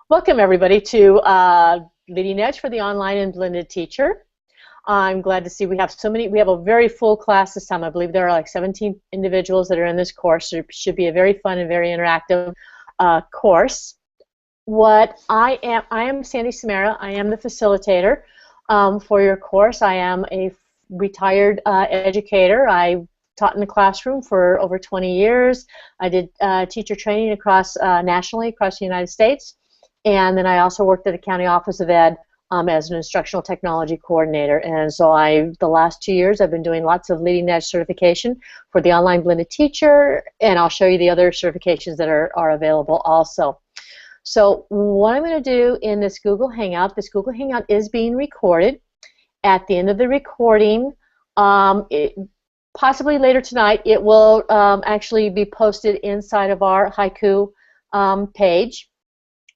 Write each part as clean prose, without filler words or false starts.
Welcome everybody to Leading Edge for the Online and Blended Teacher. I'm glad to see we have we have a very full class this time. I believe there are like 17 individuals that are in this course. So it should be a very fun and very interactive course. I am Sandy Samara. I am the facilitator for your course. I am a retired educator. I taught in the classroom for over 20 years. I did teacher training nationally across the United States. And then I also worked at the County Office of Ed as an instructional technology coordinator. And so the last 2 years I've been doing lots of leading edge certification for the online blended teacher, and I'll show you the other certifications that are available also. So what I'm going to do in this Google Hangout is being recorded. At the end of the recording, possibly later tonight, it will actually be posted inside of our Haiku page.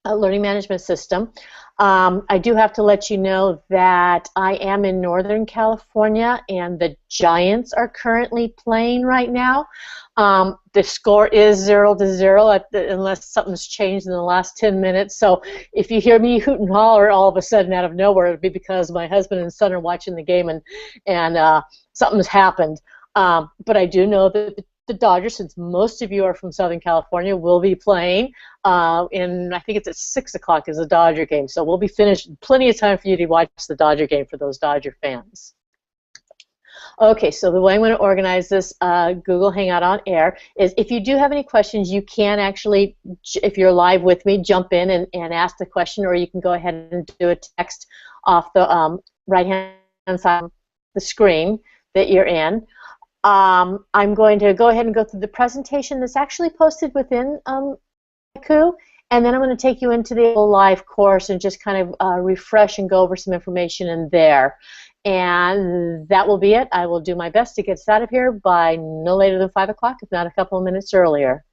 Learning management system. I do have to let you know that I am in Northern California and the Giants are currently playing right now. The score is 0-0 unless something's changed in the last 10 minutes. So if you hear me hoot and holler all of a sudden out of nowhere, it'll be because my husband and son are watching the game and something's happened. But I do know that the Dodgers, since most of you are from Southern California, will be playing. I think it's at 6 o'clock is the Dodger game. So we'll be finished. Plenty of time for you to watch the Dodger game for those Dodger fans. Okay, so the way I'm going to organize this Google Hangout on air is if you do have any questions, you can actually, if you're live with me, jump in and ask the question, or you can go ahead and do a text off the right-hand side of the screen that you're in. I'm going to go ahead and go through the presentation that's actually posted within Haiku, and then I'm going to take you into the live course and just kind of refresh and go over some information in there. And that will be it. I will do my best to get us out of here by no later than 5 o'clock, if not a couple of minutes earlier.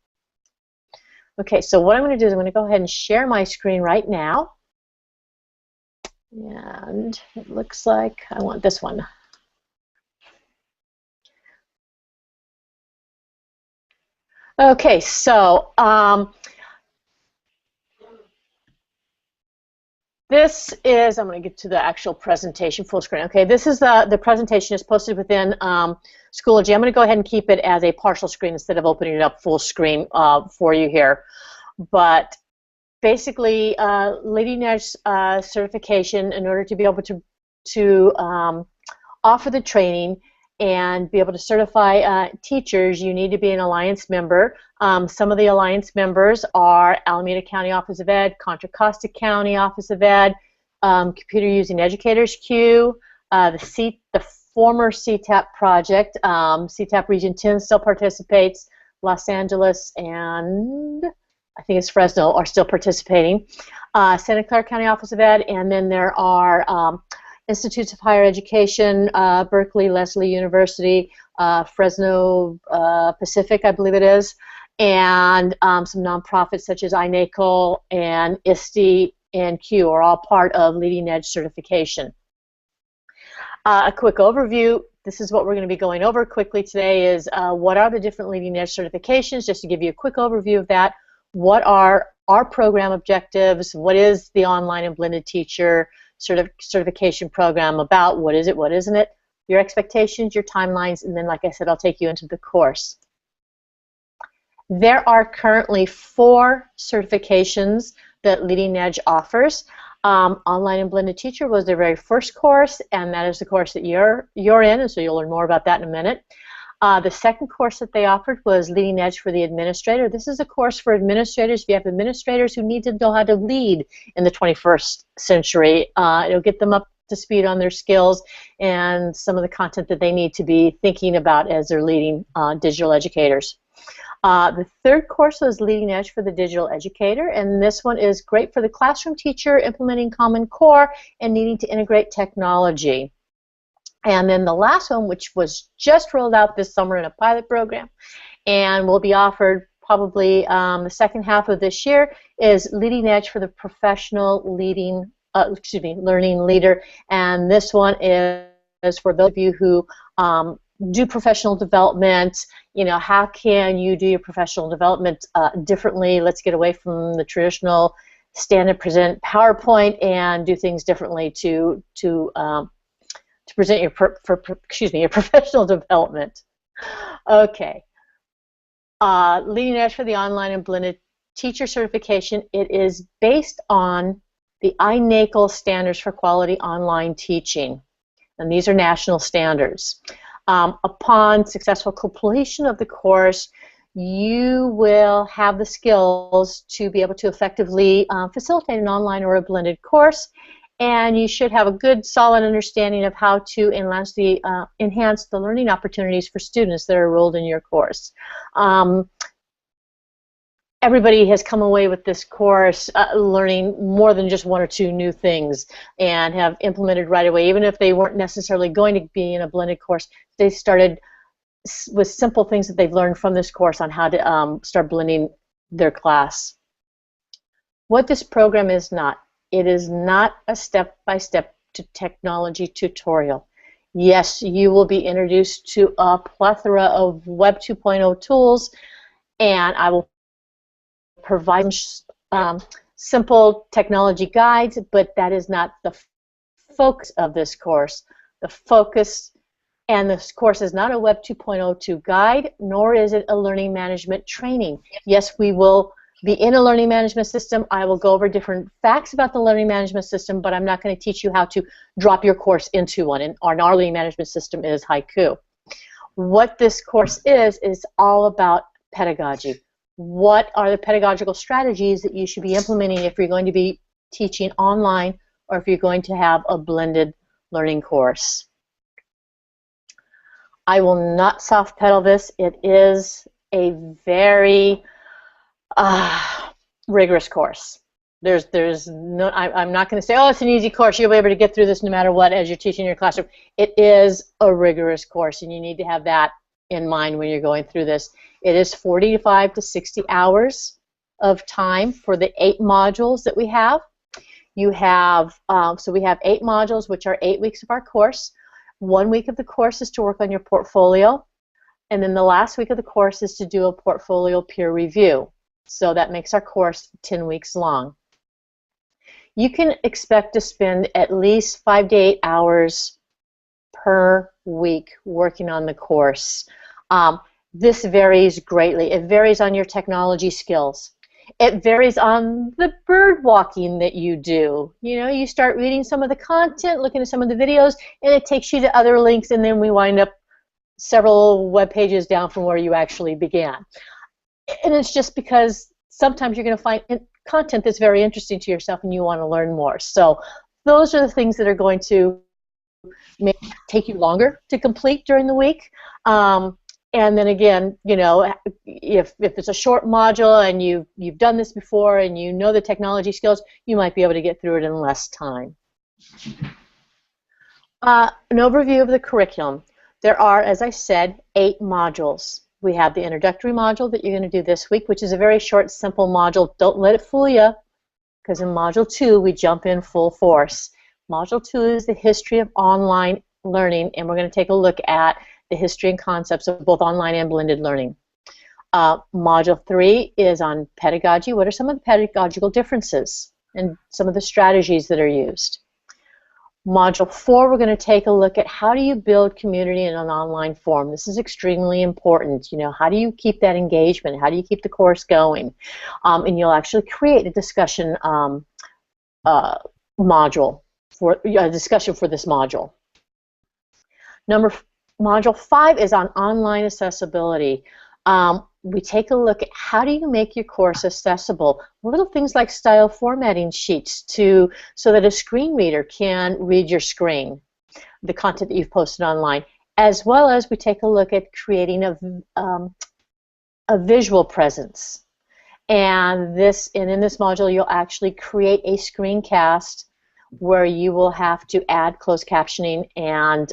Okay, so what I'm going to do is I'm going to go ahead and share my screen right now. And it looks like I want this one. Okay, so this is, I'm going to get to the actual presentation full screen. Okay, this is the presentation is posted within Schoology. I'm going to go ahead and keep it as a partial screen instead of opening it up full screen for you here. But basically, leading edge certification, in order to be able to offer the training and be able to certify teachers, you need to be an Alliance member. Some of the Alliance members are Alameda County Office of Ed, Contra Costa County Office of Ed, Computer Using Educators Q, the former CTAP project. CTAP Region 10 still participates. Los Angeles and I think it's Fresno are still participating. Santa Clara County Office of Ed, and then there are Institutes of Higher Education, Berkeley, Lesley University, Fresno Pacific, I believe it is, and some nonprofits such as INACOL and ISTE and Q are all part of Leading Edge certification. A quick overview. This is what we're going to be going over quickly today is what are the different Leading Edge certifications, just to give you a quick overview of that. What are our program objectives? What is the online and blended teacher certification program about? What is it? What isn't it? Your expectations, your timelines, and then, like I said, I'll take you into the course. There are currently 4 certifications that Leading Edge offers. Online and Blended Teacher was their very first course, and that is the course that you're in, and so you'll learn more about that in a minute. The second course that they offered was Leading Edge for the Administrator. This is a course for administrators. If you have administrators who need to know how to lead in the 21st century, it'll get them up to speed on their skills and some of the content that they need to be thinking about as they're leading digital educators. The third course was Leading Edge for the Digital Educator, and this one is great for the classroom teacher implementing Common Core and needing to integrate technology. And then the last one, which was just rolled out this summer in a pilot program and will be offered probably the second half of this year, is Leading Edge for the Professional Learning Leader. And this one is for those of you who do professional development. You know, how can you do your professional development differently? Let's get away from the traditional stand and present PowerPoint and do things differently to present your your professional development. Okay. Leading Edge for the Online and Blended Teacher Certification. It is based on the INACOL standards for quality online teaching, and these are national standards. Upon successful completion of the course, you will have the skills to be able to effectively facilitate an online or a blended course, and you should have a good, solid understanding of how to enhance the learning opportunities for students that are enrolled in your course. Everybody has come away with this course learning more than just one or two new things and have implemented right away. Even if they weren't necessarily going to be in a blended course, they started with simple things that they've learned from this course on how to start blending their class. What this program is not, it is not a step-by-step technology tutorial. Yes, you will be introduced to a plethora of Web 2.0 tools, and I will provide simple technology guides, but that is not the focus of this course. The focus, and this course is not a Web 2.02 guide, nor is it a learning management training. Yes, we will be in a learning management system. I will go over different facts about the learning management system, but I'm not going to teach you how to drop your course into one, and our learning management system is Haiku. What this course is all about pedagogy. What are the pedagogical strategies that you should be implementing if you're going to be teaching online or if you're going to have a blended learning course? I will not soft pedal this. It is a very rigorous course. There's no, I'm not going to say, oh, it's an easy course, you'll be able to get through this no matter what as you're teaching in your classroom. It is a rigorous course, and you need to have that in mind when you're going through this. It is 45 to 60 hours of time for the 8 modules that we have. You have, so we have 8 modules, which are 8 weeks of our course. 1 week of the course is to work on your portfolio, and then the last week of the course is to do a portfolio peer review. So that makes our course 10 weeks long. You can expect to spend at least 5 to 8 hours per week working on the course. This varies greatly. It varies on your technology skills. It varies on the bird walking that you do. You know, you start reading some of the content, looking at some of the videos, and it takes you to other links, and then we wind up several web pages down from where you actually began. And it's just because sometimes you're going to find content that's very interesting to yourself and you want to learn more. So those are the things that are going to take you longer to complete during the week. And then again, you know, if it's a short module and you've done this before and you know the technology skills, you might be able to get through it in less time. An overview of the curriculum. There are, as I said, 8 modules. We have the introductory module that you're going to do this week, which is a very short, simple module. Don't let it fool you, because in Module 2, we jump in full force. Module 2 is the history of online learning, and we're going to take a look at the history and concepts of both online and blended learning. Module 3 is on pedagogy. What are some of the pedagogical differences and some of the strategies that are used? Module 4, we're going to take a look at how do you build community in an online form. This is extremely important. You know, how do you keep that engagement? How do you keep the course going? And you'll actually create a discussion module for a discussion for this module. Module 5 is on online accessibility. We take a look at how do you make your course accessible. Little things like style formatting sheets so that a screen reader can read your screen, the content that you've posted online, as well as we take a look at creating a visual presence. And in this module, you'll actually create a screencast where you will have to add closed captioning and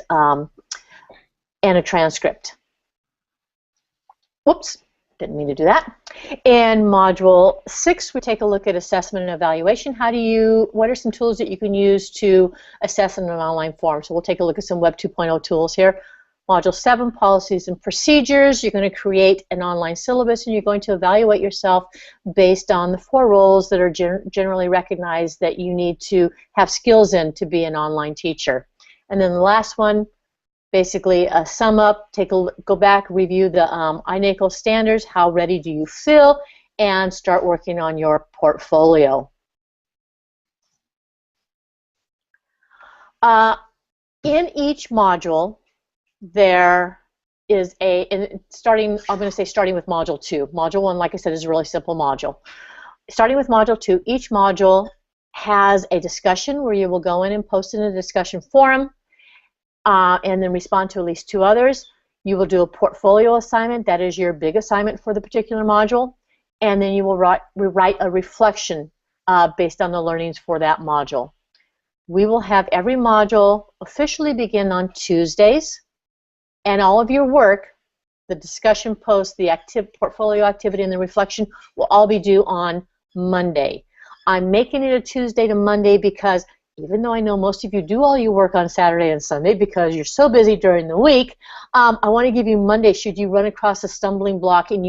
a transcript. Whoops. Didn't mean to do that. In Module 6, we take a look at assessment and evaluation. What are some tools that you can use to assess in an online form? So we'll take a look at some Web 2.0 tools here. Module 7, policies and procedures. You're going to create an online syllabus, and you're going to evaluate yourself based on the 4 roles that are generally recognized that you need to have skills in to be an online teacher. And then the last one, basically a sum up, go back, review the INACOL standards, how ready do you feel, and start working on your portfolio. In each module, there is I'm going to say starting with Module 2. Module 1, like I said, is a really simple module. Starting with Module 2, each module has a discussion where you will go in and post in a discussion forum and then respond to at least 2 others. You will do a portfolio assignment. That is your big assignment for the particular module. And then you will write a reflection based on the learnings for that module. We will have every module officially begin on Tuesdays. And all of your work, the discussion post, the portfolio activity, and the reflection will all be due on Monday. I'm making it a Tuesday to Monday because even though I know most of you do all your work on Saturday and Sunday because you're so busy during the week, I want to give you Monday should you run across a stumbling block and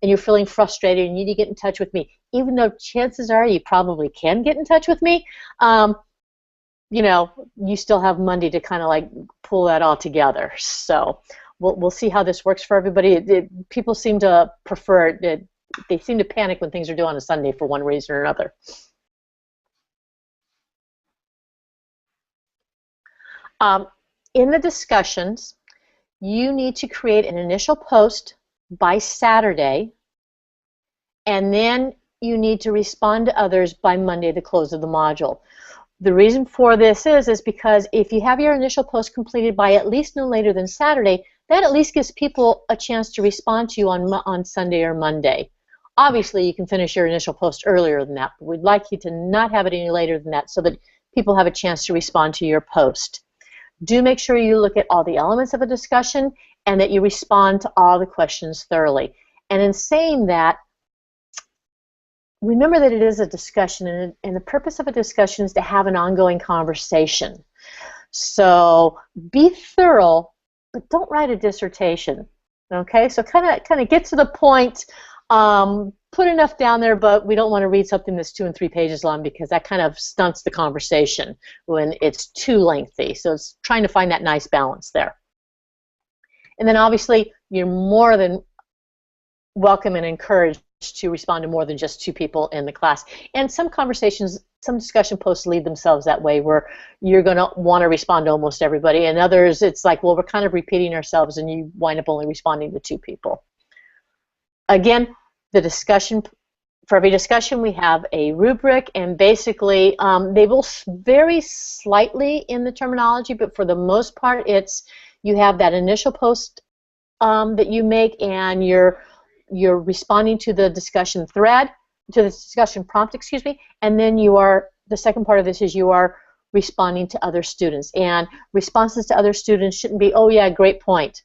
you're feeling frustrated and you need to get in touch with me. Even though chances are you probably can get in touch with me, you know, you still have Monday to kind of like pull that all together. So we'll see how this works for everybody. People seem to prefer it. They seem to panic when things are due on a Sunday for one reason or another. In the discussions, you need to create an initial post by Saturday, and then you need to respond to others by Monday, the close of the module. The reason for this is because if you have your initial post completed by at least no later than Saturday, that at least gives people a chance to respond to you on Sunday or Monday. Obviously, you can finish your initial post earlier than that, but we'd like you to not have it any later than that so that people have a chance to respond to your post. Do make sure you look at all the elements of a discussion and that you respond to all the questions thoroughly. And in saying that, remember that it is a discussion, and the purpose of a discussion is to have an ongoing conversation. So be thorough, but don't write a dissertation. Okay, so kind of get to the point. Put enough down there, but we don't want to read something that's 2 and 3 pages long because that kind of stunts the conversation when it's too lengthy. So it's trying to find that nice balance there. And then obviously you're more than welcome and encouraged to respond to more than just 2 people in the class. And some conversations, some discussion posts lead themselves that way where you're going to want to respond to almost everybody, and others it's like, well, we're kind of repeating ourselves and you wind up only responding to 2 people. Again, the discussion, for every discussion we have a rubric, and basically they will vary slightly in the terminology, but for the most part it's you have that initial post that you make and you're responding to the discussion thread, to the discussion prompt, excuse me, and then the second part of this is you are responding to other students. And responses to other students shouldn't be, oh yeah, great point.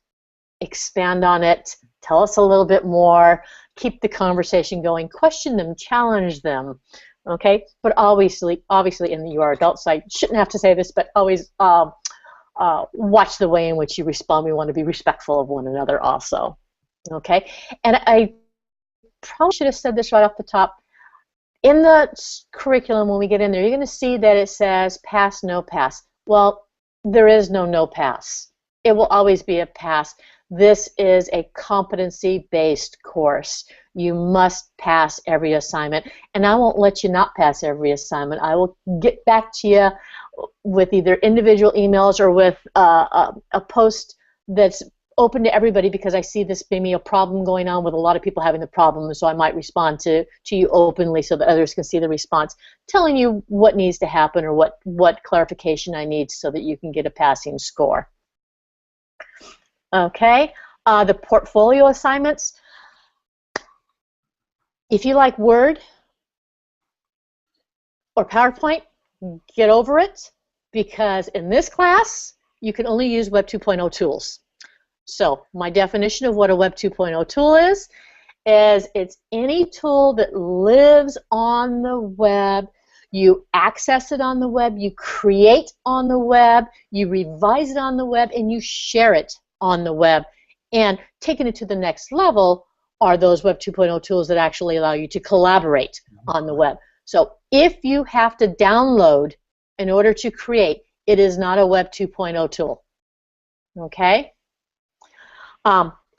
Expand on it, tell us a little bit more, keep the conversation going, question them, challenge them, okay? But obviously, in the UR adult side, shouldn't have to say this, but always watch the way in which you respond. We want to be respectful of one another also. Okay, and I probably should have said this right off the top. In the curriculum, when we get in there, you're going to see that it says pass, no pass. Well, there is no pass. It will always be a pass. This is a competency-based course. You must pass every assignment, and I won't let you not pass every assignment. I will get back to you with either individual emails or with a post that's open to everybody, because I see this maybe a problem going on with a lot of people having the problem, so I might respond to you openly so that others can see the response, telling you what needs to happen or what clarification I need so that you can get a passing score. Okay, the portfolio assignments. If you like Word or PowerPoint, get over it, because in this class you can only use Web 2.0 tools. So my definition of what a Web 2.0 tool is it's any tool that lives on the web You access it on the web, you create on the web, you revise it on the web, and you share it on the web. And taking it to the next level are those Web 2.0 tools that actually allow you to collaborate on the web. So if you have to download in order to create, it is not a Web 2.0 tool. Okay?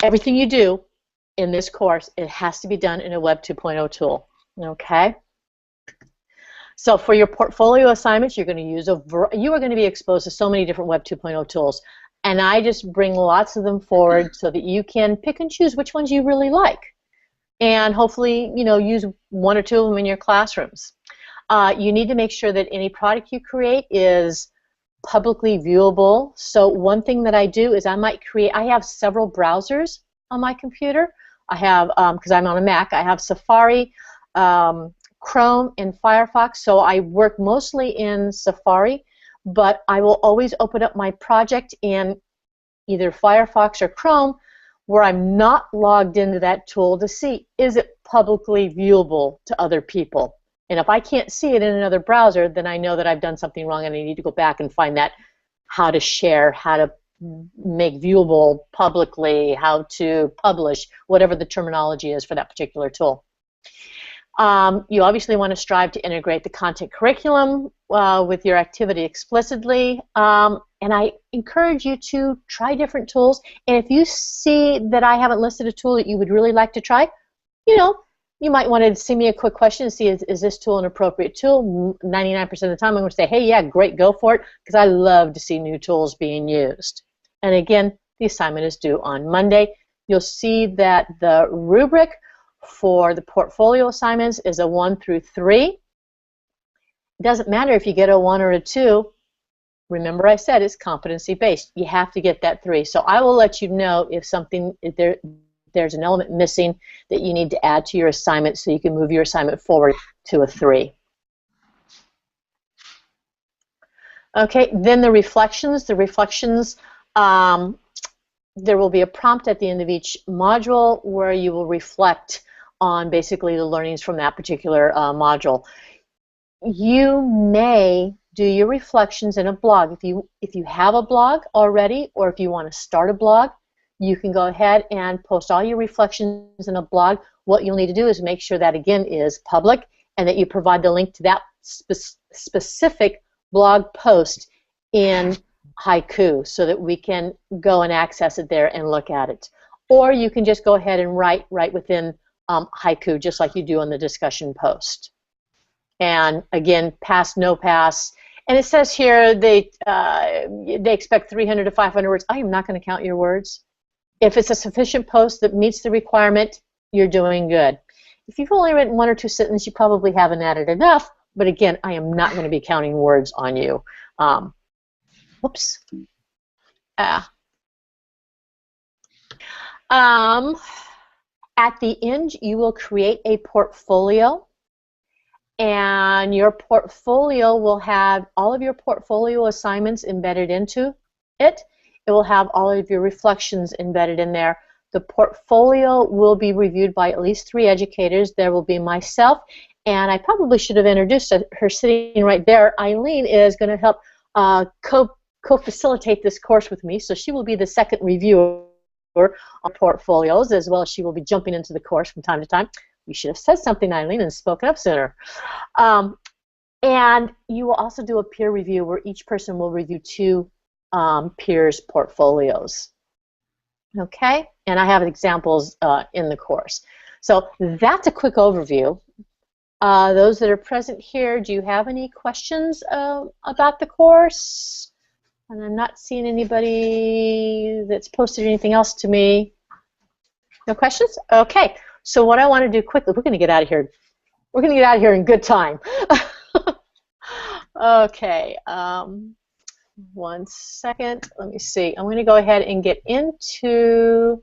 Everything you do in this course, it has to be done in a Web 2.0 tool. Okay? So for your portfolio assignments, you're going to use you are going to be exposed to so many different Web 2.0 tools. And I just bring lots of them forward so that you can pick and choose which ones you really like. And hopefully, you know, use one or two of them in your classrooms. You need to make sure that any product you create is publicly viewable. So one thing that I do is I have several browsers on my computer. I have, because I'm on a Mac, I have Safari, Chrome, and Firefox. So I work mostly in Safari, but I will always open up my project in either Firefox or Chrome where I'm not logged into that tool to see, is it publicly viewable to other people? And if I can't see it in another browser, then I know that I've done something wrong and I need to go back and find that, how to share, how to make viewable publicly, how to publish, whatever the terminology is for that particular tool. You obviously want to strive to integrate the content curriculum with your activity explicitly, and I encourage you to try different tools. And if you see that I haven't listed a tool that you would really like to try, you know, you might want to send me a quick question and see, is this tool an appropriate tool? 99% of the time I'm going to say, hey, yeah, great, go for it, because I love to see new tools being used. And again, the assignment is due on Monday. You'll see that the rubric for the portfolio assignments is a 1 through 3. It doesn't matter if you get a 1 or a 2. Remember I said it's competency-based. You have to get that 3. So I will let you know if there's an element missing that you need to add to your assignment so you can move your assignment forward to a 3. Okay, then the reflections. The reflections, there will be a prompt at the end of each module where you will reflect on basically the learnings from that particular module. You may do your reflections in a blog. If you have a blog already, or if you want to start a blog, you can go ahead and post all your reflections in a blog. What you'll need to do is make sure that, again, is public and that you provide the link to that specific blog post in Haiku so that we can go and access it there and look at it. Or you can just go ahead and write within Haiku, just like you do on the discussion post. And again, pass, no pass. And it says here they expect 300 to 500 words. I am not going to count your words. If it's a sufficient post that meets the requirement, you're doing good. If you've only written 1 or 2 sentences, you probably haven't added enough. But again, I am not going to be counting words on you. Whoops. At the end, you will create a portfolio, and your portfolio will have all of your portfolio assignments embedded into it. It will have all of your reflections embedded in there. The portfolio will be reviewed by at least 3 educators. There will be myself, and I probably should have introduced her sitting right there. Eileen is going to help co-facilitate this course with me, so she will be the second reviewer on portfolios, as well as she will be jumping into the course from time to time. You should have said something, Eileen, and spoken up sooner. And you will also do a peer review where each person will review 2 peers' portfolios. Okay? And I have examples in the course. So that's a quick overview. Those that are present here, do you have any questions about the course? And I'm not seeing anybody that's posted anything else to me. No questions? Okay. So what I want to do quickly, we're going to get out of here. We're going to get out of here in good time. Okay. 1 second. Let me see. I'm going to go ahead and get into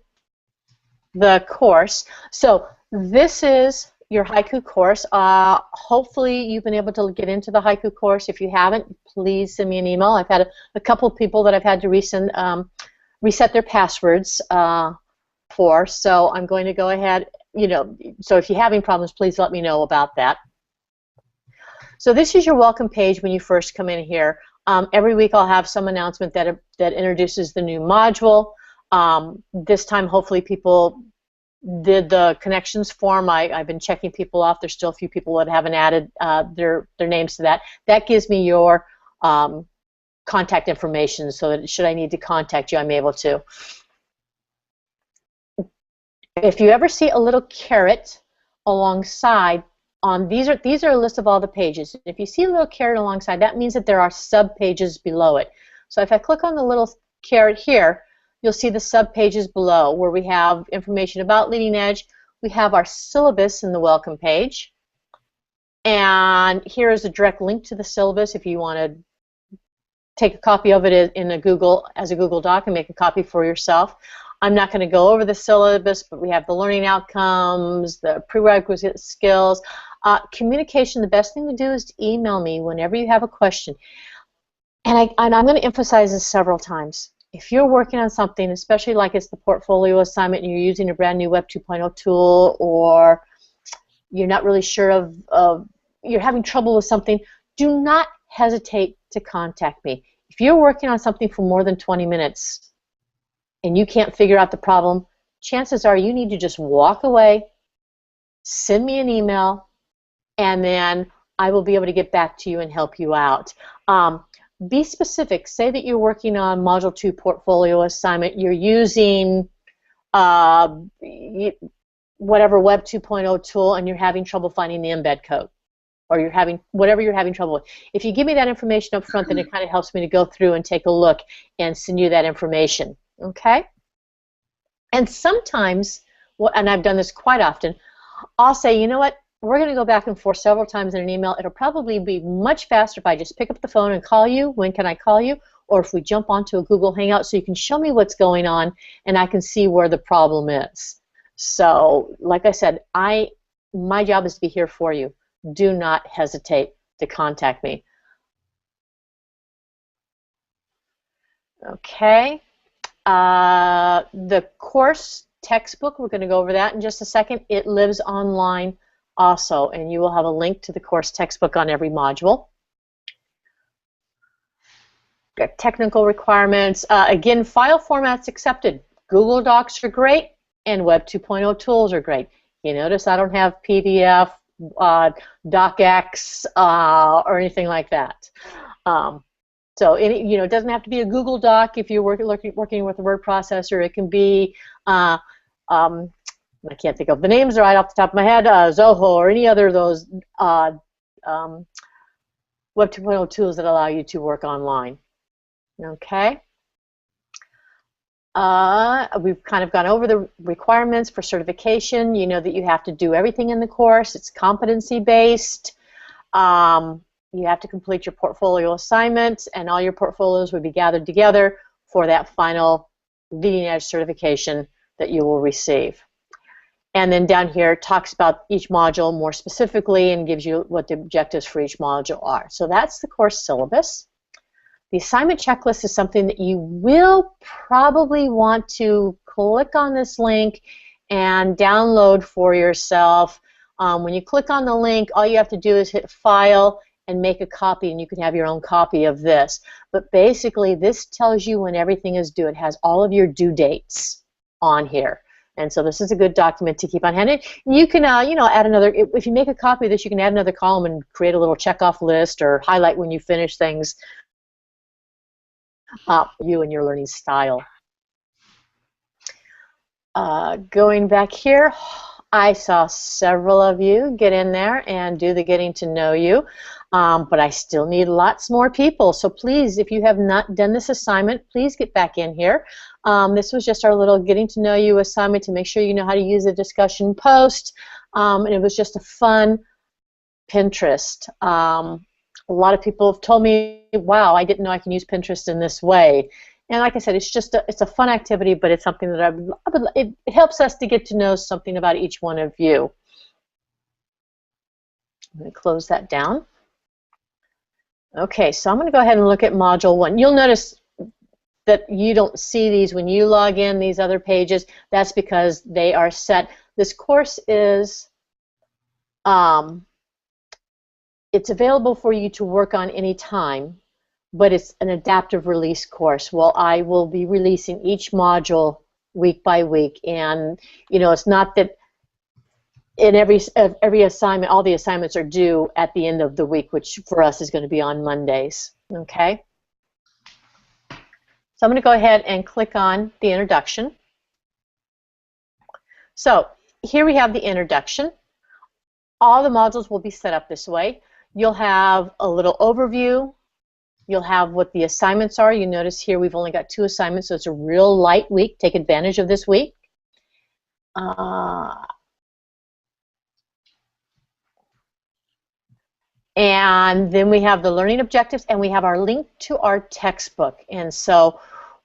the course. So this is your Haiku course. Hopefully you've been able to get into the Haiku course. If you haven't, please send me an email. I've had a couple of people that I've had to reset their passwords for, so I'm going to go ahead, so if you're having problems, please let me know about that. So this is your welcome page when you first come in here. Every week I'll have some announcement that introduces the new module. This time hopefully people did the connections form. I've been checking people off. There's still a few people that haven't added their names to that. That gives me your contact information so that should I need to contact you, I'm able to. If you ever see a little caret alongside these are a list of all the pages. If you see a little caret alongside, that means that there are sub-pages below it. So if I click on the little caret here, you'll see the sub-pages below where we have information about Leading Edge. We have our syllabus in the welcome page. And here is a direct link to the syllabus if you want to take a copy of it in a Google Doc and make a copy for yourself. I'm not going to go over the syllabus, but we have the learning outcomes, the prerequisite skills. Communication, the best thing to do is to email me whenever you have a question. And I'm going to emphasize this several times. If you're working on something, especially like it's the portfolio assignment and you're using a brand new Web 2.0 tool, or you're not really sure of you're having trouble with something, do not hesitate to contact me. If you're working on something for more than 20 minutes and you can't figure out the problem, chances are you need to just walk away, send me an email, and then I will be able to get back to you and help you out. Be specific. Say that you're working on Module 2 portfolio assignment. You're using whatever Web 2.0 tool and you're having trouble finding the embed code, or you're having whatever you're having trouble with. If you give me that information up front, then it kind of helps me to go through and take a look and send you that information. Okay? And sometimes, and I've done this quite often, I'll say, you know what, we're going to go back and forth several times in an email. It'll probably be much faster if I just pick up the phone and call you. When can I call you? Or if we jump onto a Google Hangout so you can show me what's going on and I can see where the problem is. So, like I said, my job is to be here for you. Do not hesitate to contact me. Okay. The course textbook, we're going to go over that in just a second. It lives online also, and you will have a link to the course textbook on every module. Got technical requirements. Again, file formats accepted. Google Docs are great, and Web 2.0 tools are great. You notice I don't have PDF, DocX, or anything like that. So it doesn't have to be a Google Doc if you're working with a word processor. It can be, I can't think of the names right off the top of my head, Zoho or any other of those Web 2.0 tools that allow you to work online. Okay. We've kind of gone over the requirements for certification. You know that you have to do everything in the course. It's competency-based. You have to complete your portfolio assignments, and all your portfolios will be gathered together for that final Leading Edge certification that you will receive. And then down here it talks about each module more specifically and gives you what the objectives for each module are. So that's the course syllabus. The assignment checklist is something that you will probably want to click on this link and download for yourself. When you click on the link, all you have to do is hit File and make a copy, and you can have your own copy of this. But basically, this tells you when everything is due. It has all of your due dates on here. And so this is a good document to keep on hand. You can, add another, if you make a copy of this, you can add another column and create a little checkoff list or highlight when you finish things. You and your learning style. Going back here, I saw several of you get in there and do the getting to know you, but I still need lots more people. So please, if you have not done this assignment, please get back in here. This was just our little getting to know you assignment to make sure you know how to use a discussion post, and it was just a fun Pinterest. A lot of people have told me, wow, I didn't know I can use Pinterest in this way. And like I said, it's a fun activity, but it's something that it helps us to get to know something about each one of you. I'm going to close that down. Okay, so I'm going to go ahead and look at Module 1. You'll notice that you don't see these when you log in, these other pages. That's because they are set. This course is it's available for you to work on any time, but it's an adaptive release course. Well, I will be releasing each module week by week, and it's not that in every assignment, all the assignments are due at the end of the week, which for us is going to be on Mondays. Okay. So I'm going to go ahead and click on the introduction. So here we have the introduction. All the modules will be set up this way. You'll have a little overview. You'll have what the assignments are. You notice here we've only got 2 assignments, so it's a real light week. Take advantage of this week. And then we have the learning objectives, and we have our link to our textbook. And so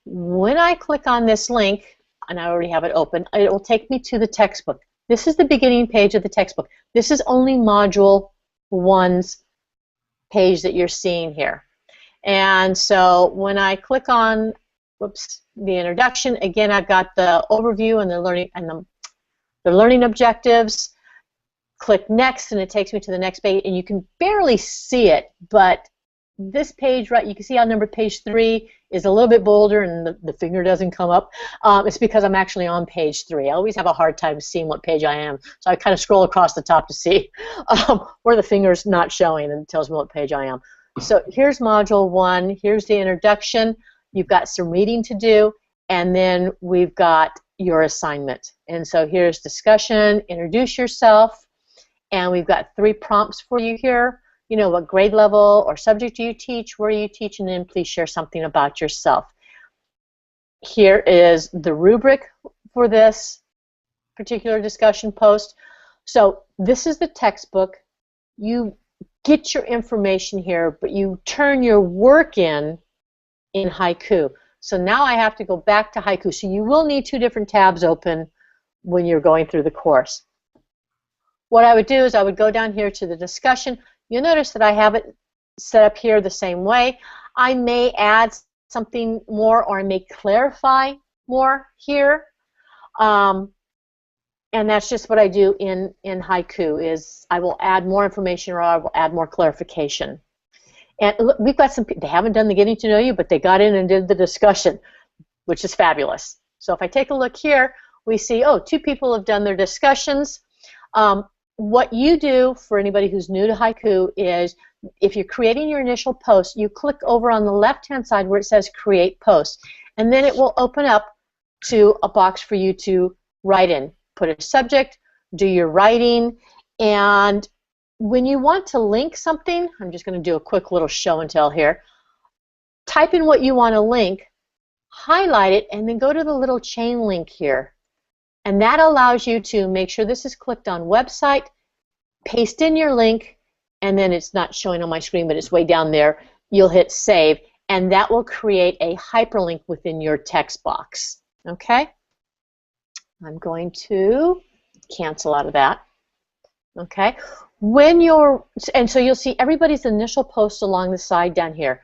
when I click on this link, and I already have it open, it will take me to the textbook. This is the beginning page of the textbook. This is only Module 1's page that you're seeing here. And so when I click on the introduction, again, I've got the overview and the learning objectives. Click next, and it takes me to the next page, and you can barely see it, but this page, right, you can see how number page 3 is a little bit bolder and the finger doesn't come up. It's because I'm actually on page 3. I always have a hard time seeing what page I am, so I kind of scroll across the top to see where the finger's not showing, and it tells me what page I am. So here's Module 1, here's the introduction, you've got some reading to do, and then we've got your assignment. And so here's discussion, introduce yourself, and we've got 3 prompts for you here. What grade level or subject do you teach, where you teach, and then please share something about yourself. Here is the rubric for this particular discussion post. So this is the textbook. You get your information here, but you turn your work in Haiku. So now I have to go back to Haiku. So you will need 2 different tabs open when you're going through the course. What I would do is I would go down here to the discussion. You'll notice that I have it set up here the same way. I may add something more, or I may clarify more here. And that's just what I do in Haiku, is I will add more information, or I will add more clarification. And look, we've got some, they haven't done the getting to know you, but they got in and did the discussion, which is fabulous. So if I take a look here, we see, 2 people have done their discussions. What you do, for anybody who's new to Haiku, is if you're creating your initial post, you click over on the left-hand side where it says Create Post, and then it will open up to a box for you to write in. Put a subject, do your writing, and when you want to link something, I'm just going to do a quick little show and tell here. Type in what you want to link, highlight it, and then go to the little chain link here. And that allows you to make sure this is clicked on website, paste in your link, and then it's not showing on my screen, but it's way down there. You'll hit save, and that will create a hyperlink within your text box. Okay? I'm going to cancel out of that. Okay? And so you'll see everybody's initial post along the side down here.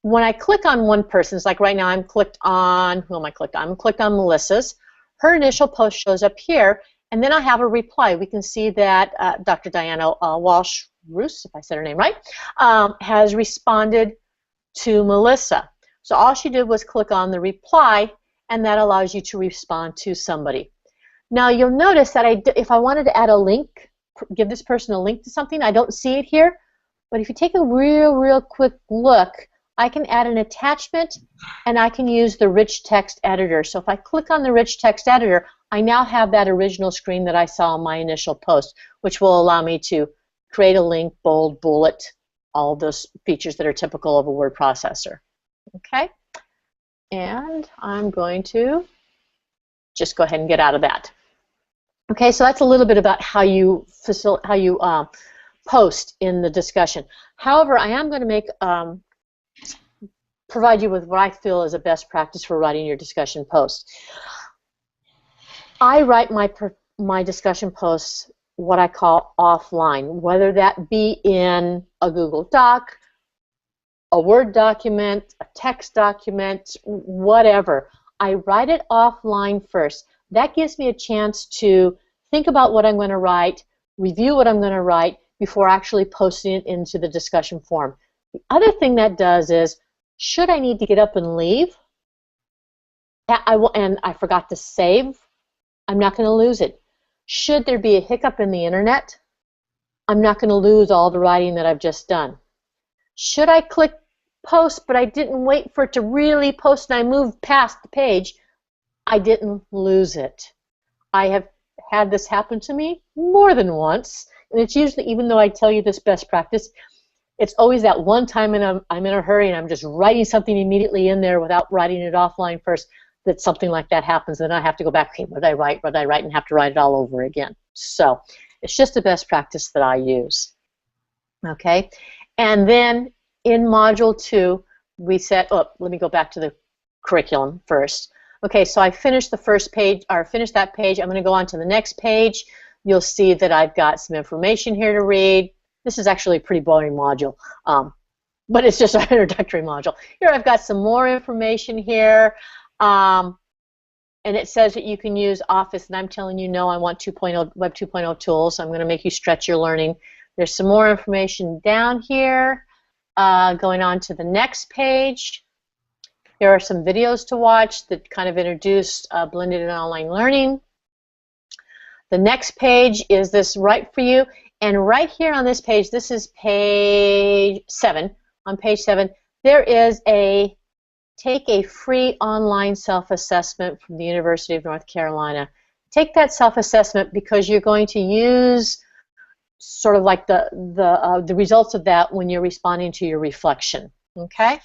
When I click on one person's, like right now I'm clicked on, who am I clicked on? I'm clicked on Melissa's. Her initial post shows up here, and then I have a reply. We can see that Dr. Diana Walsh-Roos, if I said her name right, has responded to Melissa. So all she did was click on the reply, and that allows you to respond to somebody. Now you'll notice that if I wanted to add a link, give this person a link to something, I don't see it here, but if you take a real quick look, I can add an attachment, and I can use the rich text editor. So if I click on the rich text editor, I now have that original screen that I saw in my initial post, which will allow me to create a link, bold, bullet, all those features that are typical of a word processor. Okay? And I'm going to just go ahead and get out of that. Okay, so that's a little bit about how you post in the discussion. However, I am going to make provide you with what I feel is a best practice for writing your discussion post. I write my discussion posts what I call offline, whether that be in a Google Doc, a Word document, a text document, whatever. I write it offline first. That gives me a chance to think about what I'm going to write, review what I'm going to write, before actually posting it into the discussion forum. The other thing that does is, should I need to get up and leave, and I forgot to save, I'm not going to lose it. Should there be a hiccup in the internet, I'm not going to lose all the writing that I've just done. Should I click post, but I didn't wait for it to really post and I moved past the page, I didn't lose it. I have had this happen to me more than once, and it's usually, even though I tell you this best practice, it's always that one time and I'm in a hurry and I'm just writing something immediately in there without writing it offline first, that something like that happens, and I have to go back, okay, what did I write, and have to write it all over again. So it's just a best practice that I use. Okay, and then in Module 2, we said, oh, let me go back to the curriculum first. Okay, so I finished the first page, or finished that page. I'm going to go on to the next page. You'll see that I've got some information here to read. This is actually a pretty boring module, but it's just our introductory module. Here I've got some more information here, and it says that you can use Office, and I'm telling you, no, I want 2.0, Web 2.0 tools. I'm going to make you stretch your learning. There's some more information down here. Going on to the next page, there are some videos to watch that kind of introduce blended and online learning. The next page is this Right for You, and right here on this page, this is page 7. On page 7, there is a take a free online self-assessment from the University of North Carolina. Take that self-assessment because you're going to use sort of like the results of that when you're responding to your reflection. Okay?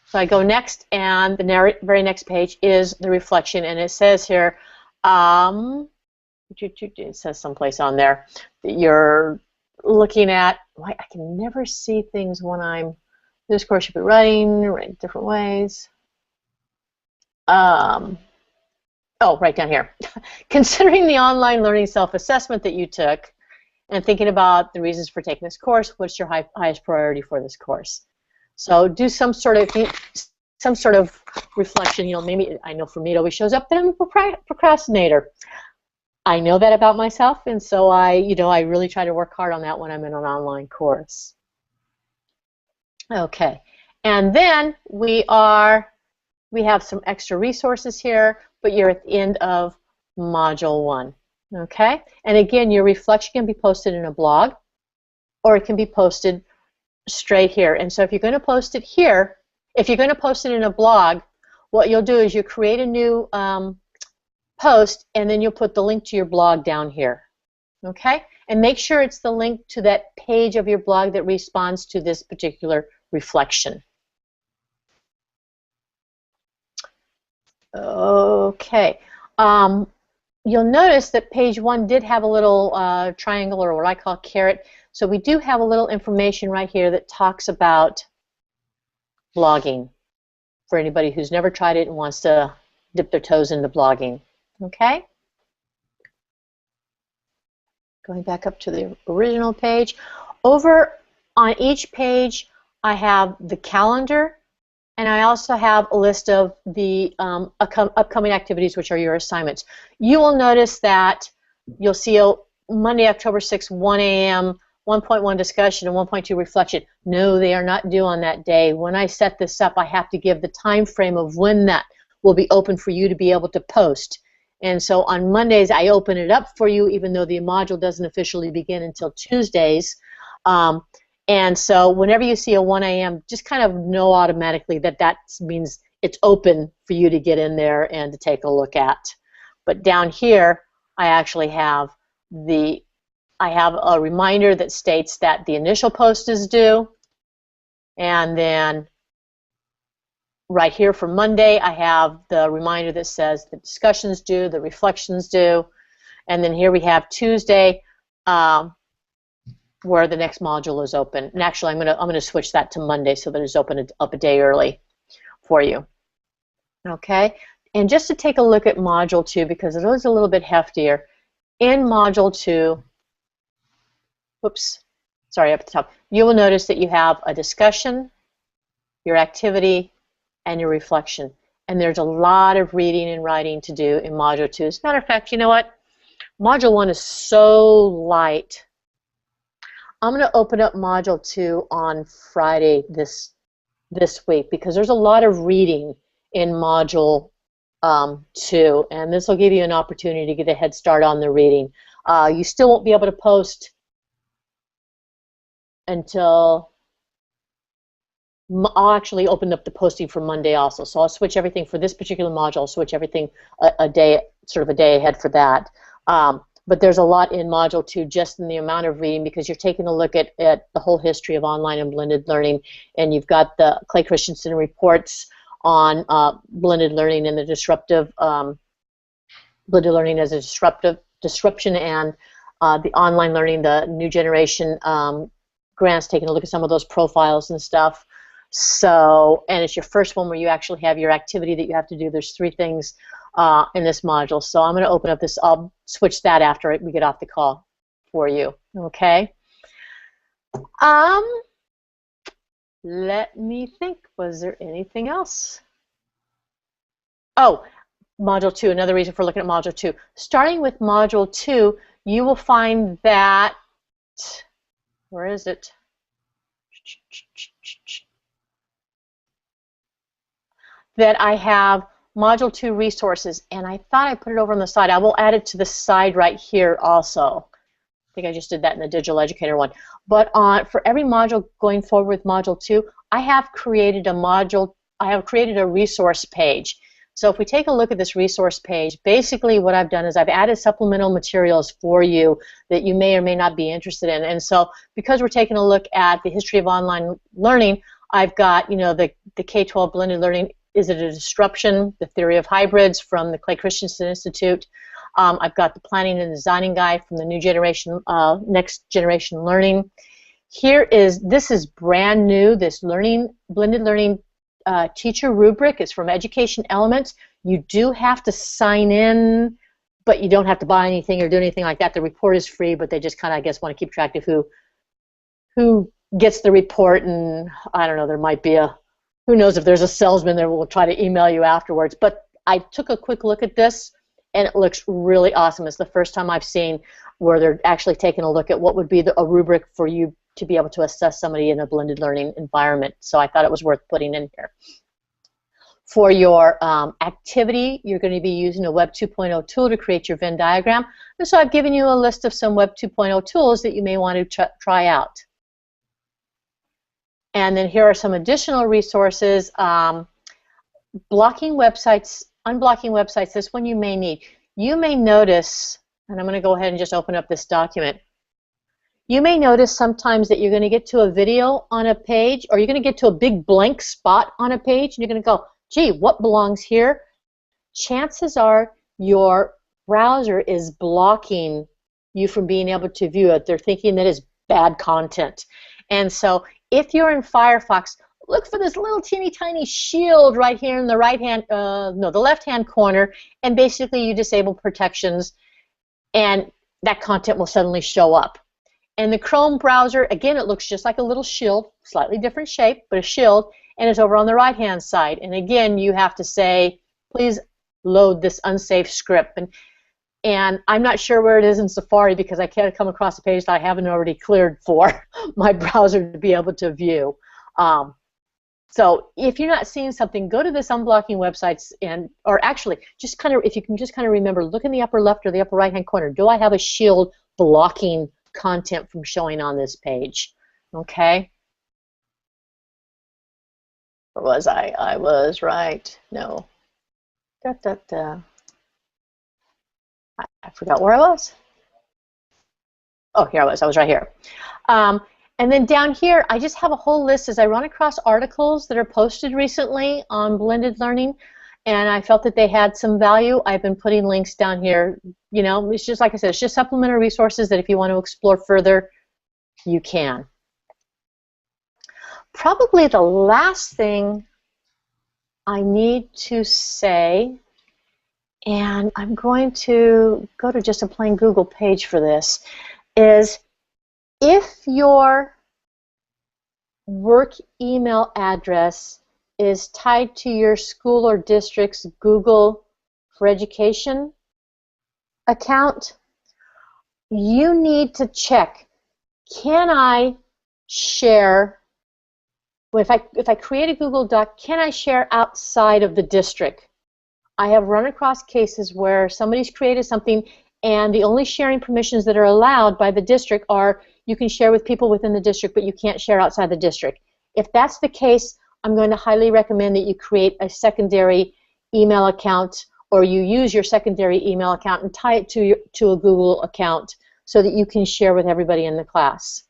So I go next, and the very next page is the reflection, and it says here, it says someplace on there that you're looking at, I can never see things when I'm, this course you'll be writing different ways. Oh, right down here. Considering the online learning self-assessment that you took and thinking about the reasons for taking this course, what's your highest priority for this course? So do some sort of reflection. You know, maybe, I know for me it always shows up that I'm a procrastinator. I know that about myself, and so I really try to work hard on that when I'm in an online course. Okay, and then we have some extra resources here, but you're at the end of Module 1. Okay, and again, your reflection can be posted in a blog, or it can be posted straight here. And so if you're going to post it here, if you're going to post it in a blog, what you'll do is you create a new post, and then you'll put the link to your blog down here. Okay, and make sure it's the link to that page of your blog that responds to this particular reflection. Okay. You'll notice that page 1 did have a little triangle, or what I call carrot. So we do have a little information right here that talks about blogging for anybody who's never tried it and wants to dip their toes into blogging. Okay? Going back up to the original page. Over on each page, I have the calendar, and I also have a list of the upcoming activities, which are your assignments. You will notice that you'll see a Monday, October 6th, 1 a.m., 1.1 discussion and 1.2 reflection. No, they are not due on that day. When I set this up, I have to give the time frame of when that will be open for you to be able to post. And so on Mondays, I open it up for you, even though the module doesn't officially begin until Tuesdays. And so whenever you see a 1 a.m., just kind of know automatically that that means it's open for you to get in there and to take a look at. But down here, I actually have a reminder that states that the initial post is due. And then right here for Monday, I have the reminder that says the discussion's due, the reflection's due. And then here we have Tuesday, where the next module is open. And actually, I'm gonna switch that to Monday so that it's open up a day early for you. Okay, and just to take a look at Module 2, because it is a little bit heftier. In Module 2, whoops, sorry, up at the top, you will notice that you have a discussion, your activity, and your reflection. And there's a lot of reading and writing to do in Module 2. As a matter of fact, you know what? Module 1 is so light I'm going to open up Module 2 on Friday this week because there's a lot of reading in Module 2, and this will give you an opportunity to get a head start on the reading. You still won't be able to post until I'll actually open up the posting for Monday also. So I'll switch everything for this particular module. I'll switch everything a day, sort of a day ahead for that. But there's a lot in Module 2 just in the amount of reading because you're taking a look at the whole history of online and blended learning, and you've got the Clay Christensen reports on blended learning and the disruptive, blended learning as a disruption and the online learning, the new generation grants, taking a look at some of those profiles and stuff. So, and it's your first one where you actually have your activity that you have to do. There's 3 things in this module. So I'm going to open up this. I'll switch that after we get off the call for you. Okay. Let me think. Was there anything else? Oh, Module 2. Another reason for looking at Module 2. Starting with Module 2, you will find that. Where is it? That I have Module 2 resources, and I thought I put it over on the side. I will add it to the side right here also. I think I just did that in the Digital Educator one. But for every module going forward with Module 2, I have created a resource page. So if we take a look at this resource page, basically what I've done is I've added supplemental materials for you that you may or may not be interested in. And so because we're taking a look at the history of online learning, I've got, you know, the K-12 blended learning. Is it a disruption? The theory of hybrids from the Clay Christensen Institute. I've got the planning and designing guide from the new generation, next generation learning. This is brand new. This blended learning teacher rubric is from Education Elements. You do have to sign in, but you don't have to buy anything or do anything like that. The report is free, but they just kind of, I guess, want to keep track of who gets the report, and I don't know, there might be who knows if there's a salesman that will try to email you afterwards. But I took a quick look at this, and it looks really awesome. It's the first time I've seen where they're actually taking a look at what would be a rubric for you to be able to assess somebody in a blended learning environment. So I thought it was worth putting in here. For your activity, you're going to be using a Web 2.0 tool to create your Venn diagram. And so I've given you a list of some Web 2.0 tools that you may want to try out. And then here are some additional resources. Blocking websites, unblocking websites, this one you may need. You may notice, and I'm going to go ahead and just open up this document. You may notice sometimes that you're going to get to a video on a page, or you're going to get to a big blank spot on a page, and you're going to go, gee, what belongs here? Chances are your browser is blocking you from being able to view it. They're thinking that it's bad content. And so if you're in Firefox, look for this little teeny tiny shield right here in the the left-hand corner, and basically you disable protections, and that content will suddenly show up. And the Chrome browser, again, it looks just like a little shield, slightly different shape, but a shield, and it's over on the right-hand side. And again, you have to say, please load this unsafe script. And I'm not sure where it is in Safari because I can't come across a page that I haven't already cleared for my browser to be able to view. So if you're not seeing something, go to this unblocking websites, or actually, just kind of, if you can just kind of remember, look in the upper left or the upper right-hand corner. Do I have a shield blocking content from showing on this page? Okay. Or was I? I was right. No. I forgot where I was. Oh, here I was. I was right here. And then down here, I just have a whole list as I run across articles that are posted recently on blended learning, and I felt that they had some value. I've been putting links down here. You know, it's just like I said, it's just supplementary resources that if you want to explore further, you can. Probably the last thing I need to say, and I'm going to go to just a plain Google page for this, is if your work email address is tied to your school or district's Google for Education account, you need to check can I share, if I create a Google Doc, can I share outside of the district? I have run across cases where somebody's created something and the only sharing permissions that are allowed by the district are you can share with people within the district, but you can't share outside the district. If that's the case, I'm going to highly recommend that you create a secondary email account, or you use your secondary email account and tie it to a Google account so that you can share with everybody in the class.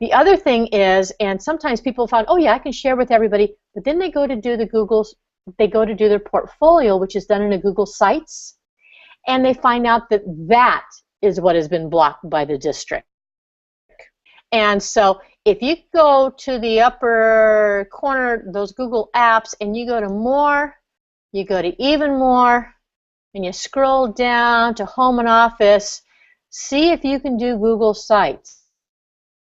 The other thing is, and sometimes people find, oh yeah, I can share with everybody, but then they go to do their portfolio, which is done in a Google Sites, and they find out that that is what has been blocked by the district. And so if you go to the upper corner, those Google apps, and you go to more, you go to even more, and you scroll down to home and office, see if you can do Google Sites.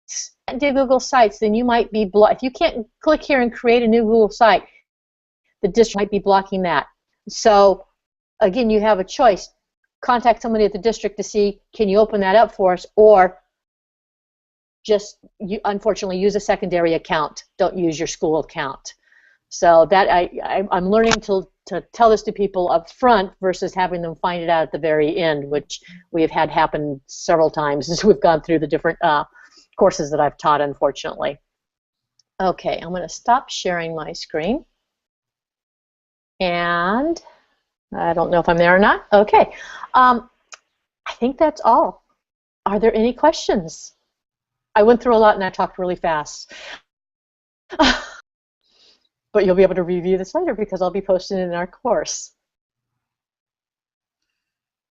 If you can't do Google Sites, then you might be blocked. If you can't click here and create a new Google site, the district might be blocking that. So again, you have a choice. Contact somebody at the district to see, can you open that up for us, or just unfortunately use a secondary account. Don't use your school account. So that I'm learning to tell this to people up front versus having them find it out at the very end, which we have had happen several times as we've gone through the different courses that I've taught, unfortunately. Okay, I'm going to stop sharing my screen. And I don't know if I'm there or not. Okay, I think that's all. Are there any questions? I went through a lot and I talked really fast. But you'll be able to review this later because I'll be posting it in our course.